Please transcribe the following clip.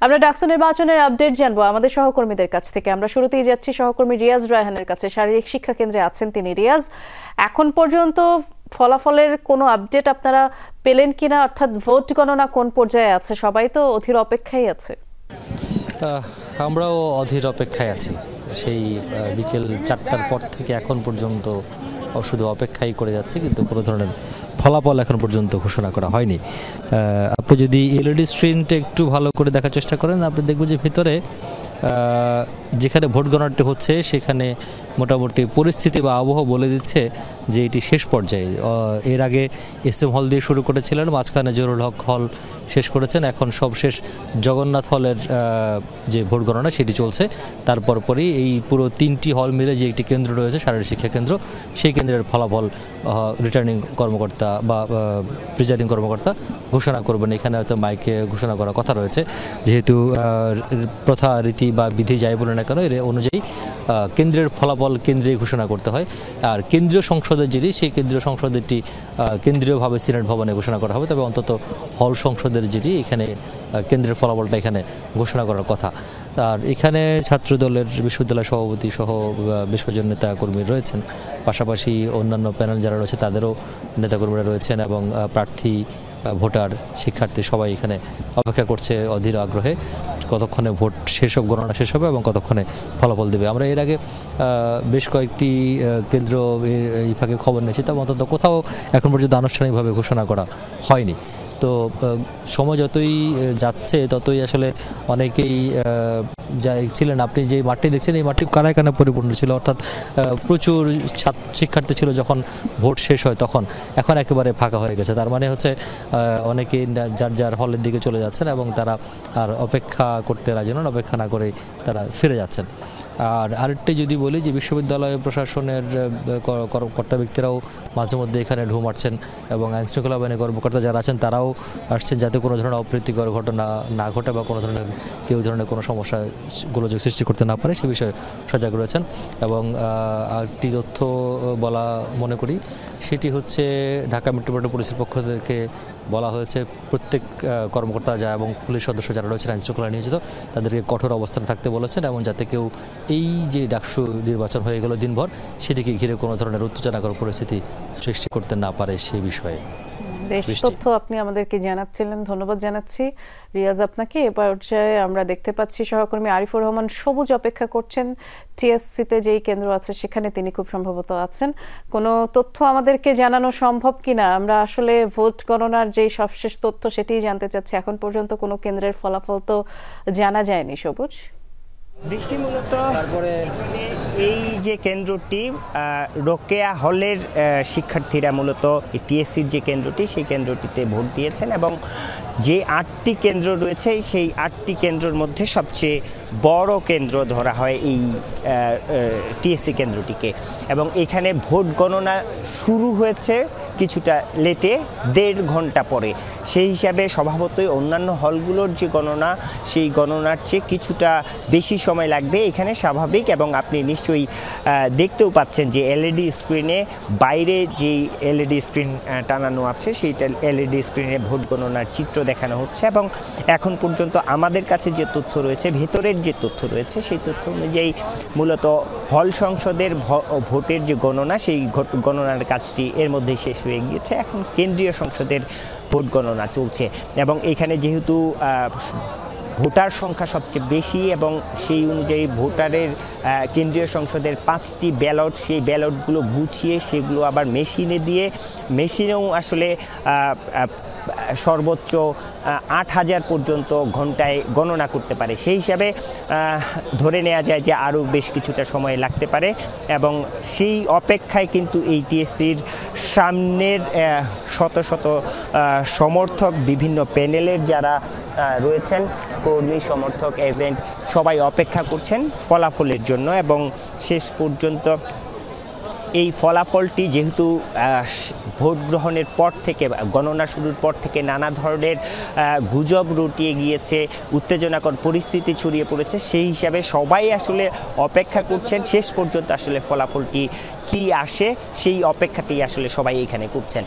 আমরা ডাকসু নির্বাচনের আপডেট জানবো আমাদের সহকর্মীদের কাছ থেকে। আমরা শুরুতেই যাচ্ছি সহকর্মী রিয়াজ রায়হানের কাছে। শারীরিক শিক্ষা কেন্দ্রে আছেন তিনি। রিয়াজ, এখন পর্যন্ত ফলাফলের কোনো আপডেট আপনারা পেলেন কিনা, অর্থাৎ ভোট গণনা কোন পর্যায়ে আছে? সবাই তো অধীর অপেক্ষায় আছে। আমরাও অধীর অপেক্ষায় আছি। সেই বিকেল 4টার পর থেকে এখন পর্যন্ত শুধু অপেক্ষাই করে যাচ্ছে, কিন্তু কোনো ধরনের ফলাফল এখন পর্যন্ত ঘোষণা করা হয়নি। আপনি যদি এলইডি স্ক্রিনটা একটু ভালো করে দেখার চেষ্টা করেন, আপনি দেখবেন যে ভিতরে যেখানে ভোট গণনাটি হচ্ছে সেখানে মোটামুটি পরিস্থিতি বা আবহাওয়া বলে দিচ্ছে যে এটি শেষ পর্যায়ে। এর আগে এসএম হল দিয়ে শুরু করেছিলেন, মাঝখানে জহুরুল হক হল শেষ করেছেন, এখন সবশেষ জগন্নাথ হলের যে ভোট গণনা সেটি চলছে। তারপর পরই এই পুরো 3টি হল মিলে যে একটি কেন্দ্র রয়েছে, শারীরিক শিক্ষা কেন্দ্র, সেই কেন্দ্রের ফলাফল রিটার্নিং কর্মকর্তা বা প্রিজাইডিং কর্মকর্তা ঘোষণা করবেন। এখানে হয়তো মাইকে ঘোষণা করার কথা রয়েছে, যেহেতু প্রথা রীতি বা বিধি যাই বলে না কেন, এর অনুযায়ী কেন্দ্রের ফলাফল কেন্দ্রে ঘোষণা করতে হয়। আর কেন্দ্রীয় সংসদের যেটি, সেই কেন্দ্রীয় সংসদেরটি কেন্দ্রীয়ভাবে সিনেট ভবনে ঘোষণা করা হবে। তবে অন্তত হল সংসদের যেটি, এখানে কেন্দ্রের ফলাফলটা এখানে ঘোষণা করার কথা। আর এখানে ছাত্রদলের বিশ্ববিদ্যালয় সভাপতি সহ বেশ কয়েকজন নেতাকর্মী রয়েছেন, পাশাপাশি অন্যান্য প্যানেল যারা রয়েছে তাদেরও নেতাকর্মীরা রয়েছেন, এবং প্রার্থী, ভোটার, শিক্ষার্থী সবাই এখানে অপেক্ষা করছে অধীর আগ্রহে কতক্ষণে ভোট শেষ হবে, গণনা শেষ হবে এবং কতক্ষণে ফলাফল দেবে। আমরা এর আগে বেশ কয়েকটি কেন্দ্র এই ফাঁকে খবর নিয়েছি, তবে অন্তত কোথাও এখন পর্যন্ত আনুষ্ঠানিকভাবে ঘোষণা করা হয়নি। তো সময় যতই যাচ্ছে ততই আসলে অনেকেই যা ছিলেন, আপনি যে মাঠটি দেখছেন এই মাঠটি কানায় কানায় পরিপূর্ণ ছিল, অর্থাৎ প্রচুর শিক্ষার্থী ছিল যখন ভোট শেষ হয় তখন। এখন একেবারে ফাঁকা হয়ে গেছে। তার মানে হচ্ছে অনেকেই যার যার হলের দিকে চলে যাচ্ছেন এবং তারা আর অপেক্ষা করতে রাজি নন, অপেক্ষা না করে তারা ফিরে যাচ্ছেন। আর আরেকটি যদি বলি যে বিশ্ববিদ্যালয় প্রশাসনের কর্তা ব্যক্তিরাও মাঝে মধ্যে এখানে ঢু মারছেন, এবং আইনশৃঙ্খলা বাহিনীর কর্মকর্তা যারা আছেন তারাও আসছেন যাতে কোনো ধরনের অপ্রীতিকর ঘটনা না ঘটে বা কোনো ধরনের কেউ ধরনের কোনো সমস্যা গোলযোগ সৃষ্টি করতে না পারে সে বিষয়ে সজাগ রয়েছেন। এবং আরেকটি তথ্য বলা মনে করি, সেটি হচ্ছে ঢাকা মেট্রোপলিটন পুলিশের পক্ষ থেকে বলা হয়েছে প্রত্যেক কর্মকর্তা যা এবং পুলিশ সদস্য যারা রয়েছেন আইনশৃঙ্খলা নিয়োজিত, তাদেরকে কঠোর অবস্থানে থাকতে বলেছেন, এবং যাতে কেউ এই যে ডাকসু নির্বাচন হয়ে গেল দিনভর, সেটিকে ঘিরে কোনো ধরনের উত্তেজনাকর পরিস্থিতি সৃষ্টি করতে না পারে সেই বিষয়ে। বেশ তথ্য আপনি আমাদেরকে জানাচ্ছিলেন, ধন্যবাদ জানাচ্ছি রিয়াজ আপনাকে। এ পর্যায়ে আমরা দেখতে পাচ্ছি সহকর্মী আরিফুর রহমান সবুজ অপেক্ষা করছেন টিএসসিতে যেই কেন্দ্র আছে সেখানে, তিনি খুব সম্ভবত আছেন। কোনো তথ্য আমাদেরকে জানানো সম্ভব কিনা? আমরা আসলে ভোট গণনার যেই সবশেষ তথ্য সেটিই জানতে চাচ্ছি। এখন পর্যন্ত কোনো কেন্দ্রের ফলাফল তো জানা যায়নি। সবুজ, বৃষ্টি মূলত এই যে কেন্দ্রটি রোকেয়া হলের শিক্ষার্থীরা মূলত টিএসসির যে কেন্দ্রটি সেই কেন্দ্রটিতে ভোট দিয়েছেন, এবং যে 8টি কেন্দ্র রয়েছে সেই 8টি কেন্দ্রের মধ্যে সবচেয়ে বড় কেন্দ্র ধরা হয় এই টিএসসি কেন্দ্রটিকে। এবং এখানে ভোট গণনা শুরু হয়েছে কিছুটা লেটে, 1.5 ঘন্টা পরে। সেই হিসাবে স্বভাবতই অন্যান্য হলগুলোর যে গণনা, সেই গণনার চেয়ে কিছুটা বেশি সময় লাগবে এখানে, স্বাভাবিক। এবং আপনি নিশ্চয়ই দেখতেও পাচ্ছেন যে এলইডি স্ক্রিনে বাইরে যে এলইডি স্ক্রিন টানানো আছে, সেই এলইডি স্ক্রিনে ভোট গণনার চিত্র দেখানো হচ্ছে। এবং এখন পর্যন্ত আমাদের কাছে যে তথ্য রয়েছে, ভেতরের যে তথ্য রয়েছে, সেই তথ্য অনুযায়ী মূলত হল সংসদের ভোটের যে গণনা, সেই গণনার কাজটি এর মধ্যে শেষ হয়ে গিয়েছে। এখন কেন্দ্রীয় সংসদের ভোট গণনা চলছে, এবং এখানে যেহেতু ভোটার সংখ্যা সবচেয়ে বেশি, এবং সেই অনুযায়ী ভোটারের কেন্দ্রীয় সংসদের 5টি ব্যালট, সেই ব্যালটগুলো গুছিয়ে সেগুলো আবার মেশিনে দিয়ে, মেশিনেও আসলে সর্বোচ্চ 8,000 পর্যন্ত ঘন্টায় গণনা করতে পারে। সেই হিসাবে ধরে নেওয়া যায় যে আরও বেশ কিছুটা সময় লাগতে পারে। এবং সেই অপেক্ষায় কিন্তু এই টিএসসির সামনের শত শত সমর্থক, বিভিন্ন প্যানেলের যারা রয়েছেন, কর্মী, সমর্থক, এজেন্ট, সবাই অপেক্ষা করছেন ফলাফলের জন্য। এবং শেষ পর্যন্ত এই ফলাফলটি যেহেতু ভোট গ্রহণের পর থেকে, গণনা শুরুর পর থেকে নানা ধরনের গুজব রটিয়ে গিয়েছে, উত্তেজনাকর পরিস্থিতি ছড়িয়ে পড়েছে, সেই হিসাবে সবাই আসলে অপেক্ষা করছেন শেষ পর্যন্ত আসলে ফলাফলটি কী আসে, সেই অপেক্ষাটি আসলে সবাই এখানে করছেন।